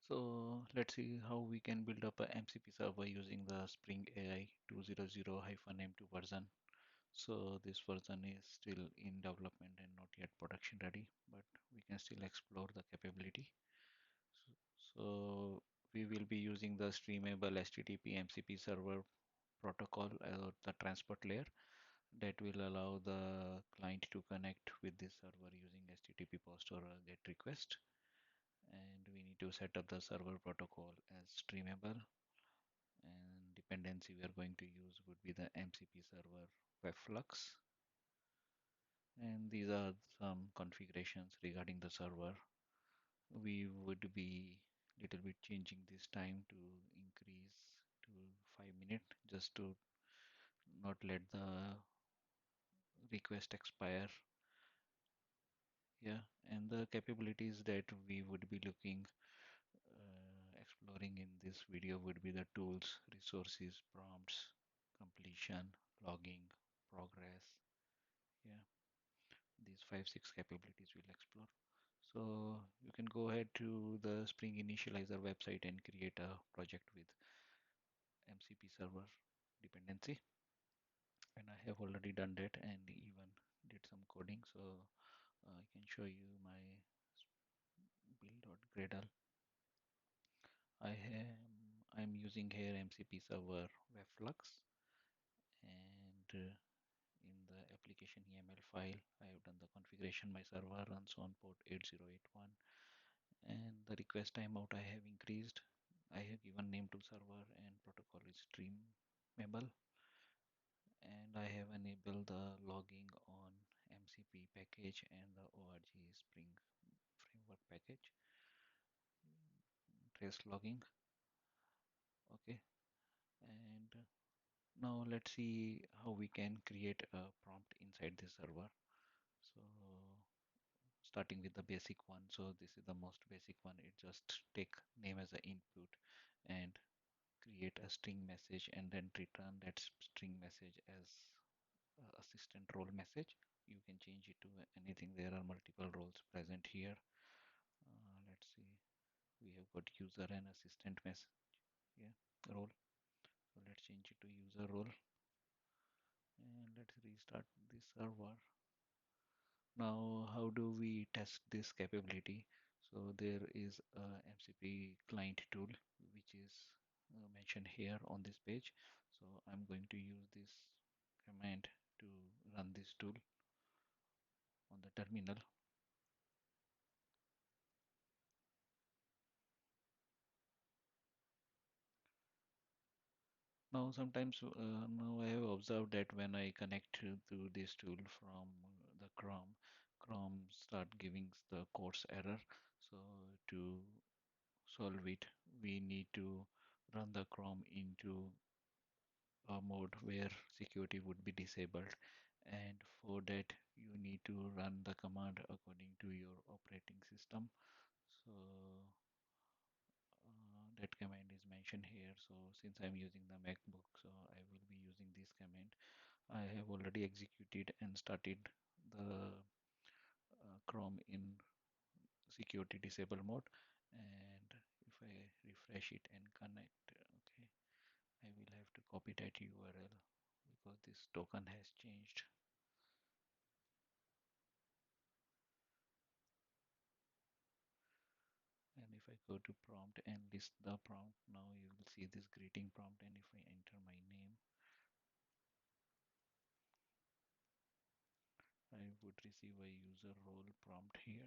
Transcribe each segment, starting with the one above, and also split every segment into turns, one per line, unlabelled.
So let's see how we can build up a MCP server using the Spring AI 200-M2 version. So this version is still in development and not yet production ready, but we can still explore the capability. So we will be using the streamable HTTP MCP server protocol or the transport layer that will allow the client to connect with this server using HTTP post or a GET request. And we need to set up the server protocol as streamable, and dependency we are going to use would be the MCP server webflux. And these are some configurations regarding the server. We would be little bit changing this time to increase to 5 minutes just to not let the request expire. Yeah, and the capabilities that we would be looking exploring in this video would be the tools, resources, prompts, completion, logging, progress. Yeah, these 5-6 capabilities we'll explore. So you can go ahead to the Spring Initializer website and create a project with MCP server dependency. And I have already done that and even did some coding. So I can show you my build.gradle. I'm using here MCP server webflux, and in the application YAML file I have done the configuration. My server runs on port 8081 and the request timeout I have increased. I have given name to server and protocol is streamable, and I have enabled the logging on MCP package and the org Spring framework package trace logging. Okay, and now let's see how we can create a prompt inside the server. So starting with the basic one. So this is the most basic one. It just take name as an input and create a string message and then return that string message as assistant role message. You can change it to anything. There are multiple roles present here. Let's see. We have got user and assistant message. Yeah, role. So let's change it to user role and let's restart the server. Now, how do we test this capability? So there is a MCP client tool, which is mentioned here on this page. So I'm going to use this command to run this tool on the terminal. Now, sometimes now I have observed that when I connect to this tool from the Chrome start giving the course error. So to solve it, we need to run the Chrome into a mode where security would be disabled, and for that you need to run the command according to your operating system. So that command is mentioned here. So since I'm using the MacBook, so I will be using this command. I have already executed and started the Chrome in security disable mode, and if I refresh it and connect, okay, I will have to copy that URL because this token has changed. And if I go to prompt and list the prompt, now you will see this greeting prompt, and if I enter my name, I would receive a user role prompt here.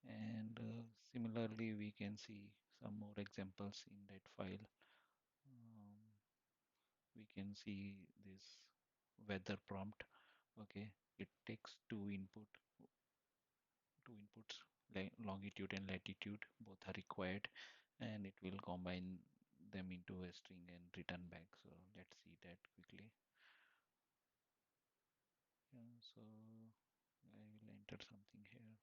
And similarly, we can see some more examples in that file. Um, we can see this weather prompt. Okay, it takes two inputs, longitude and latitude, both are required, and it will combine them into a string and return back. So let's see that quickly. Yeah, so I will enter something here.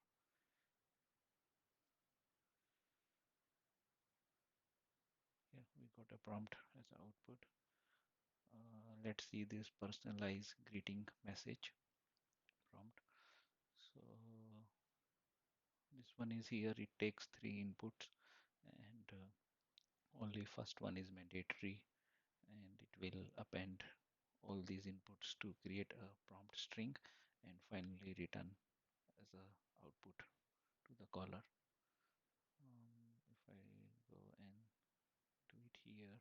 Yeah, we got a prompt as an output. Let's see this personalized greeting message prompt. So this one is here. It takes 3 inputs. and only first one is mandatory, and it will append all these inputs to create a prompt string and finally return as a output to the caller. If I go and do it here,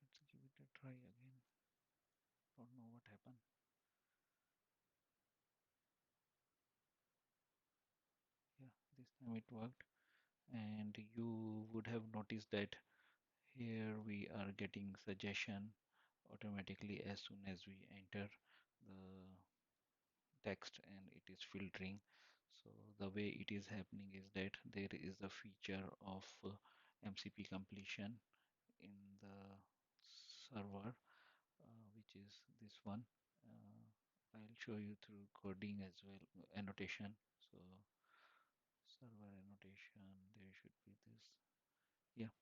let's give it a try again. Don't know what happened. Yeah, this time it worked. And you would have noticed that here we are getting suggestion automatically as soon as we enter the text and it is filtering. So the way it is happening is that there is a feature of MCP completion in the server, which is this one. I'll show you through coding as well, annotation. So server annotation, there should be this. Yeah.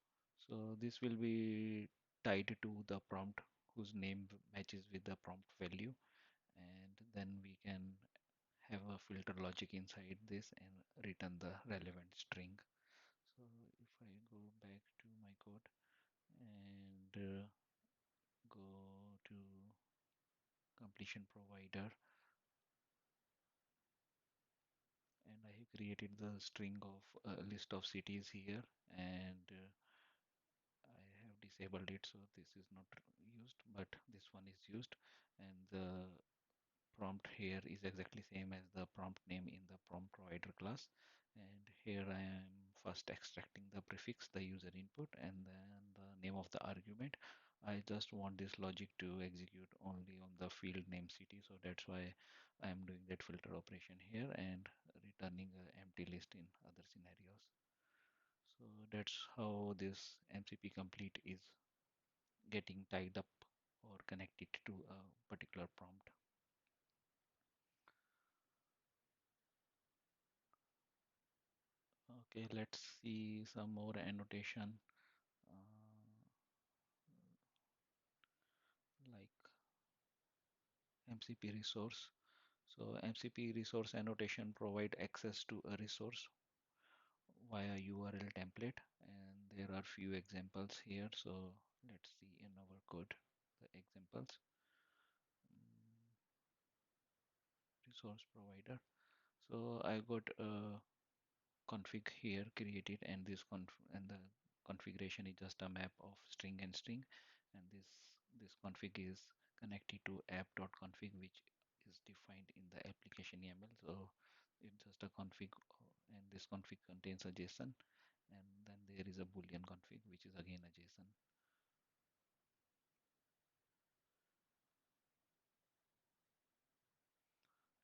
So this will be tied to the prompt whose name matches with the prompt value, and then we can have a filter logic inside this and return the relevant string. So if I go back to my code and go to completion provider, and I have created the string of a list of cities here, and I have disabled it, so this is not used, but this one is used, and the prompt here is exactly same as the prompt name in the prompt provider class. And here I am first extracting the prefix, the user input, and then the name of the argument. I just want this logic to execute only on the field name city, so that's why I am doing that filter operation here and returning an empty list in other scenarios. So that's how this MCP complete is getting tied up or connected to a particular prompt. Okay, let's see some more annotation like MCP resource. So MCP resource annotation provide access to a resource via URL template, and there are few examples here. So let's see in our code the examples. Resource provider. So I got a config here created, and the configuration is just a map of string and string, and this config is connected to app.config, which is defined in the application YAML. So it's just a config, and this config contains a JSON, and then there is a boolean config, which is again a JSON.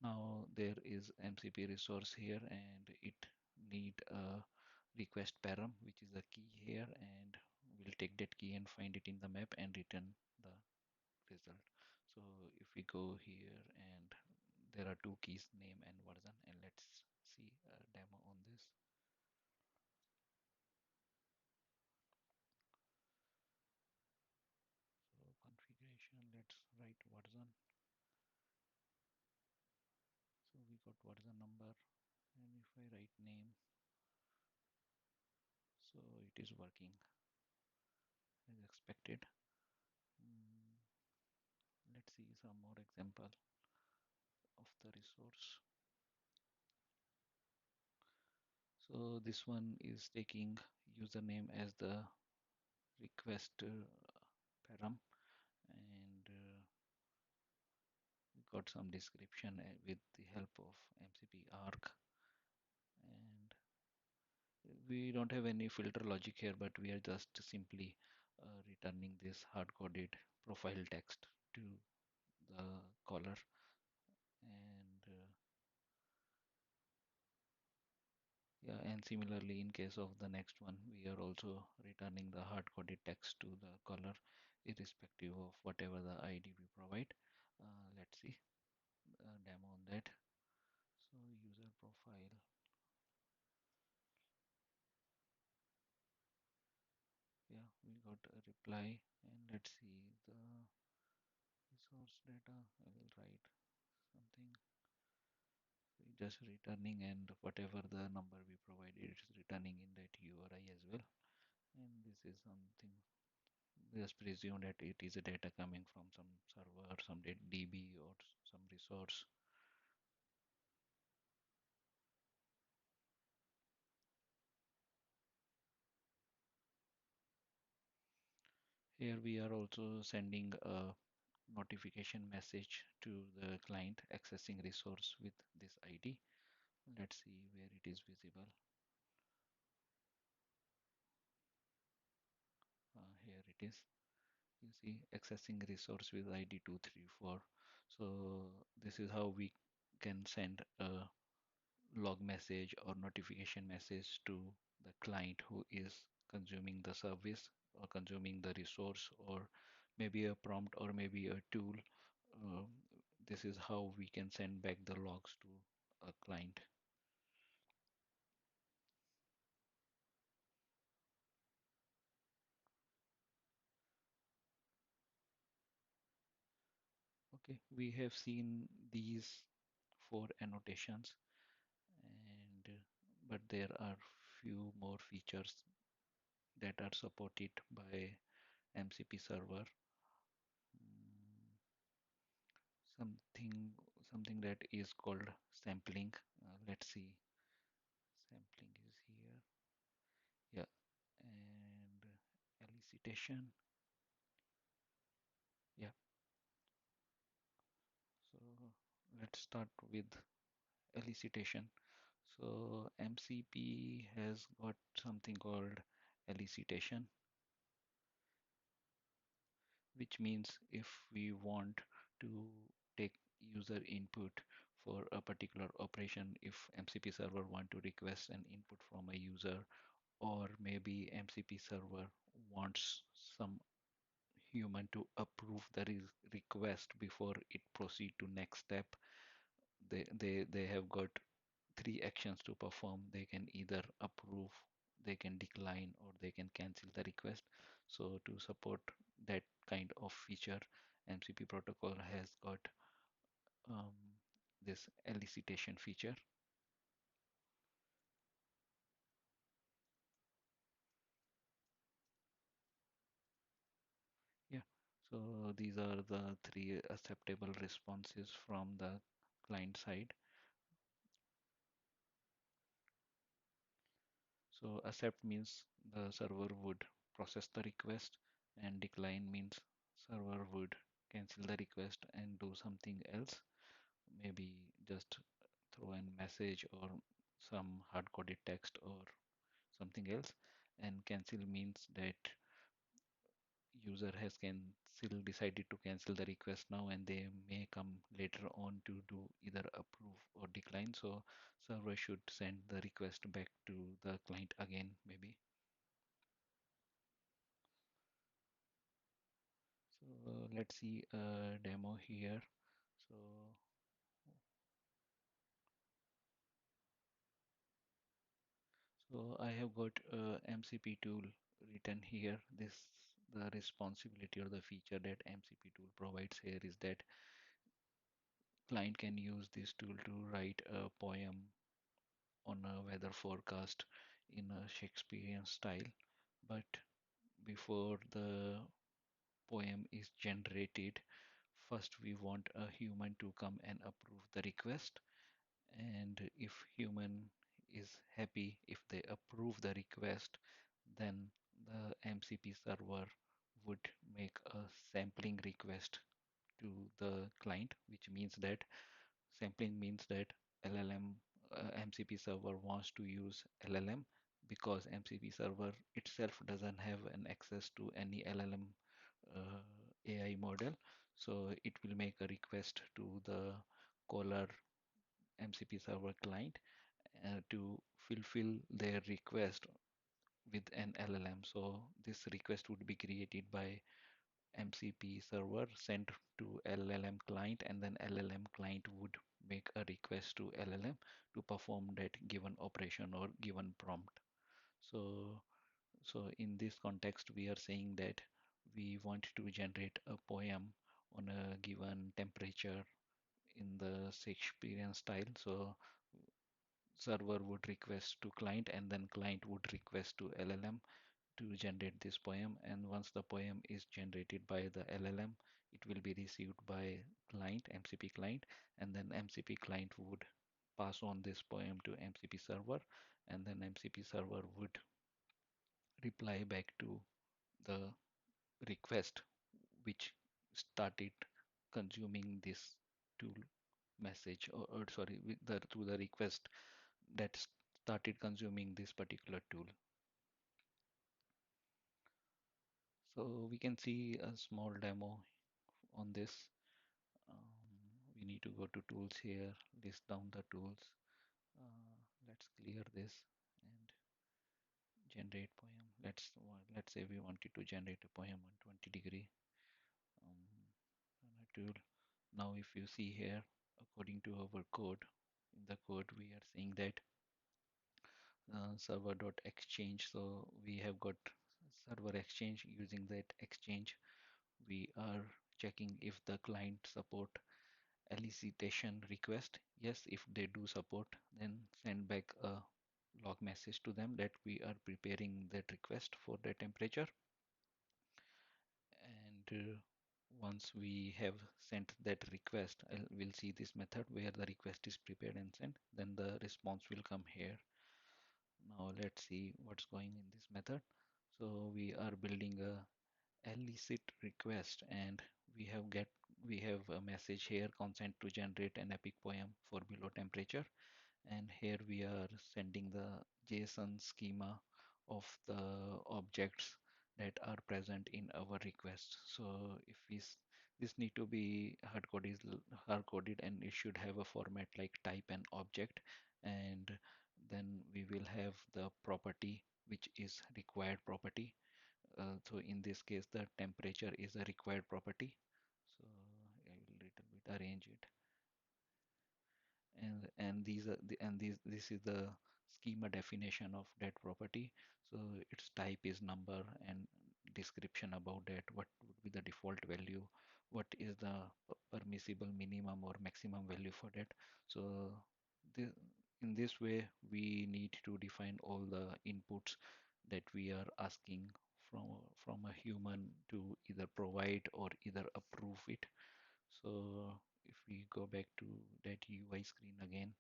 Now there is MCP resource here, and it need a request param, which is a key here, and we'll take that key and find it in the map and return the result. So if we go here, and there are two keys, name and version, and let's see a demo on this. So configuration, let's write version. So we got version number, and if I write name, so it is working as expected. Mm, let's see some more example of the resource. So this one is taking username as the request param, and we got some description with the help of MCP arc, and we don't have any filter logic here, but we are just simply returning this hard-coded profile text to the caller, and yeah, and similarly in case of the next one, we are also returning the hard-coded text to the caller irrespective of whatever the ID we provide. Let's see a demo on that. So user profile. we got a reply, and let's see the resource data. I will write something just returning, and whatever the number we provided, it's returning in that URI as well. And this is something, just presume that it is a data coming from some server, some DB or some resource. Here we are also sending a notification message to the client accessing resource with this ID. Let's see where it is visible. Here it is. You see accessing resource with ID 234. So this is how we can send a log message or notification message to the client who is consuming the service or consuming the resource, or maybe a prompt or maybe a tool. Uh, this is how we can send back the logs to a client. Okay, we have seen these 4 annotations, and but there are few more features that are supported by MCP server. Mm, something that is called sampling. Let's see, sampling is here. Yeah, and elicitation. Yeah, so let's start with elicitation. So MCP has got something called elicitation, which means if we want to take user input for a particular operation, if MCP server want to request an input from a user, or maybe MCP server wants some human to approve the request before it proceed to next step, they have got 3 actions to perform. They can either approve, they can decline, or they can cancel the request. So to support that kind of feature, MCP protocol has got um, this elicitation feature. Yeah, so these are the 3 acceptable responses from the client side. So accept means the server would process the request, and decline means server would cancel the request and do something else, maybe just throw a message or some hard-coded text or something else. And cancel means that user has decided to cancel the request now, and they may come later on to do either approve or decline. So server should send the request back to the client again, maybe. So let's see a demo here. So I have got a MCP tool written here. This the responsibility or the feature that MCP tool provides here is that client can use this tool to write a poem on a weather forecast in a Shakespearean style. But before the poem is generated, first we want a human to come and approve the request. And if human is happy, if they approve the request, then the MCP server would make a sampling request to the client, which means that sampling means that LLM MCP server wants to use LLM, because MCP server itself doesn't have an access to any LLM uh, AI model. So it will make a request to the caller MCP server client to fulfill their request with an LLM. So this request would be created by MCP server, sent to LLM client, and then LLM client would make a request to LLM to perform that given operation or given prompt. So So in this context, we are saying that we want to generate a poem on a given temperature in the Shakespearean style. So server would request to client, and then client would request to LLM to generate this poem. And once the poem is generated by the LLM, it will be received by client, MCP client, and then MCP client would pass on this poem to MCP server, and then MCP server would reply back to the request which started consuming this tool message, or sorry, with the through the request that started consuming this particular tool. So we can see a small demo on this. We need to go to tools here, list down the tools. Let's clear this and generate poem. Let's say we wanted to generate a poem on 20-degree. Um, run a tool. Now, if you see here, according to our code, in the code we are saying that server.exchange. So we have got server exchange. Using that exchange, we are checking if the client support elicitation request. Yes, if they do support, then send back a log message to them that we are preparing that request for the temperature. And once we have sent that request, we'll see this method where the request is prepared and sent. Then the response will come here. Now let's see what's going in this method. So we are building a elicit request, and we have a message here: consent to generate an epic poem for below temperature. And here we are sending the JSON schema of the objects that are present in our request. So if this need to be hard coded, and it should have a format like type and object, and then we will have the property which is required property. So in this case, the temperature is a required property. So I will little bit arrange it, and these are the and these this is the schema definition of that property. So its type is number, and description about that, what would be the default value, what is the permissible minimum or maximum value for that. So the, in this way we need to define all the inputs that we are asking from a human to either provide or either approve it. So if we go back to that UI screen again,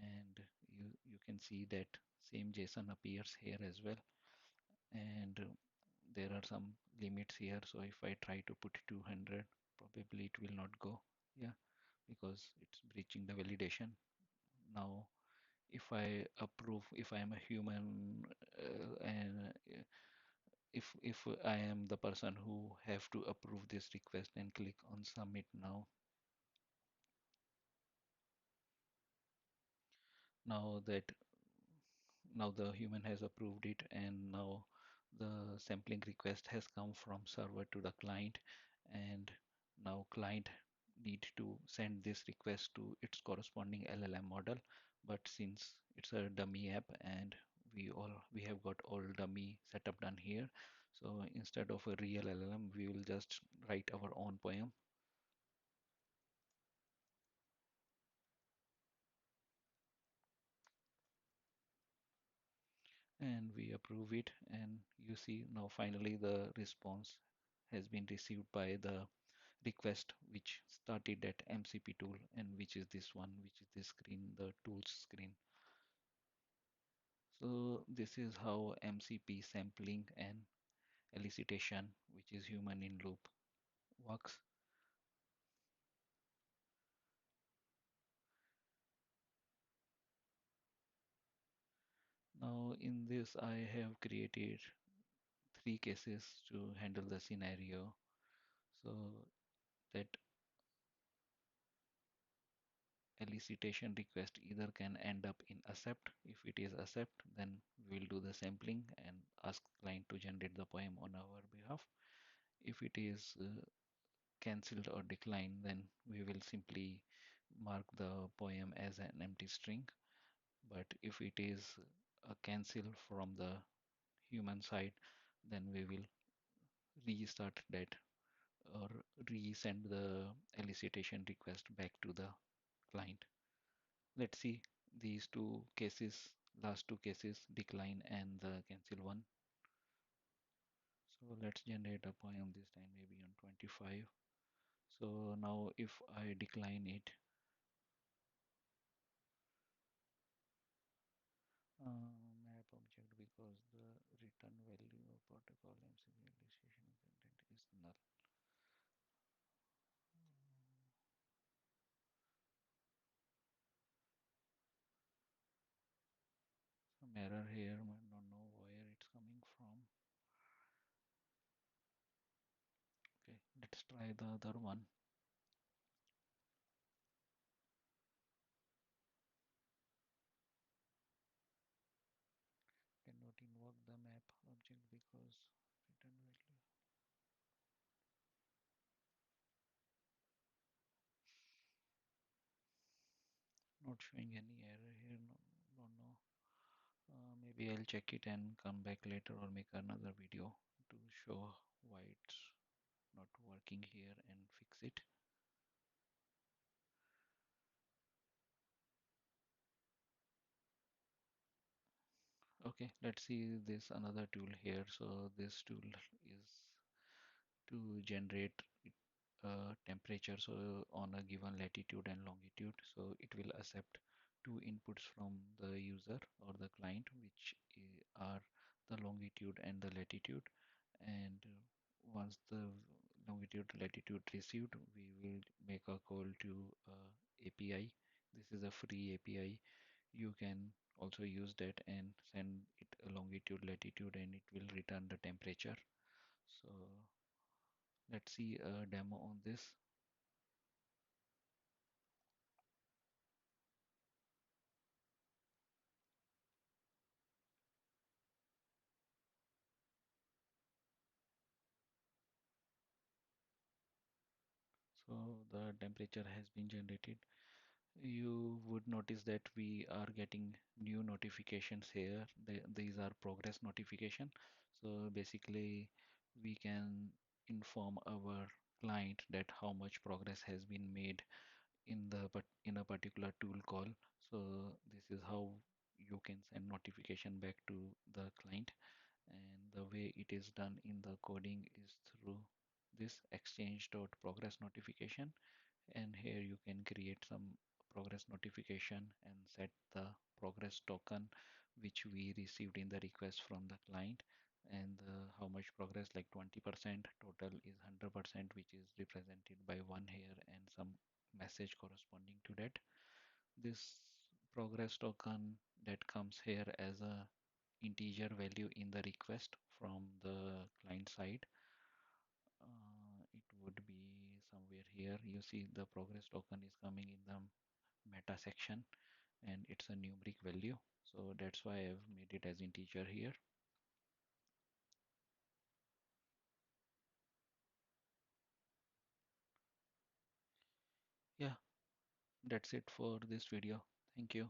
and you can see that same JSON appears here as well. And there are some limits here. So if I try to put 200, probably it will not go. Yeah, because it's breaching the validation. Now, if I am a human, and if I am the person who have to approve this request, and click on submit now. Now that now the human has approved it, and now the sampling request has come from server to the client, and now client need to send this request to its corresponding LLM model. But since it's a dummy app, and we have got all dummy setup done here, so instead of a real LLM, we will just write our own poem. And we approve it, and you see now finally the response has been received by the request which started at MCP tool, and which is this one, which is this screen, the tools screen. So this is how MCP sampling and elicitation, which is human in loop, works. Now in this I have created 3 cases to handle the scenario, so that elicitation request either can end up in accept. If it is accept, then we will do the sampling and ask client to generate the poem on our behalf. If it is cancelled or declined, then we will simply mark the poem as an empty string. But if it is a cancel from the human side, then we will restart that or resend the elicitation request back to the client. Let's see these two cases, last two cases, decline and the cancel one. So let's generate a poem this time, maybe on 25. So now if I decline it, map object because the return value of protocol MCP elicitation content is null. Some error here, I don't know where it's coming from. Okay, let's try the other one. Cannot invoke the map object because return value. Not showing any error here, no, don't know. Maybe I'll check it and come back later or make another video to show why it's not working here and fix it. Okay, let's see this another tool here. So this tool is to generate temperature so on a given latitude and longitude. So it will accept two inputs from the user or the client, which are the longitude and the latitude. And once the longitude latitude received, we will make a call to API. This is a free API. You can also use that and send it a longitude latitude and it will return the temperature. So let's see a demo on this. So the temperature has been generated. You would notice that we are getting new notifications here. These are progress notification. So basically we can inform our client that how much progress has been made in the in a particular tool call. So this is how you can send notification back to the client, and the way it is done in the coding is through this exchange dot progress notification, and here you can create some progress notification and set the progress token which we received in the request from the client, and how much progress, like 20%, total is 100%, which is represented by one here and some message corresponding to that. This progress token that comes here as a integer value in the request from the client side. It would be somewhere here. You see the progress token is coming in the meta section and it's a numeric value. So that's why I've made it as integer here. Yeah, that's it for this video. Thank you.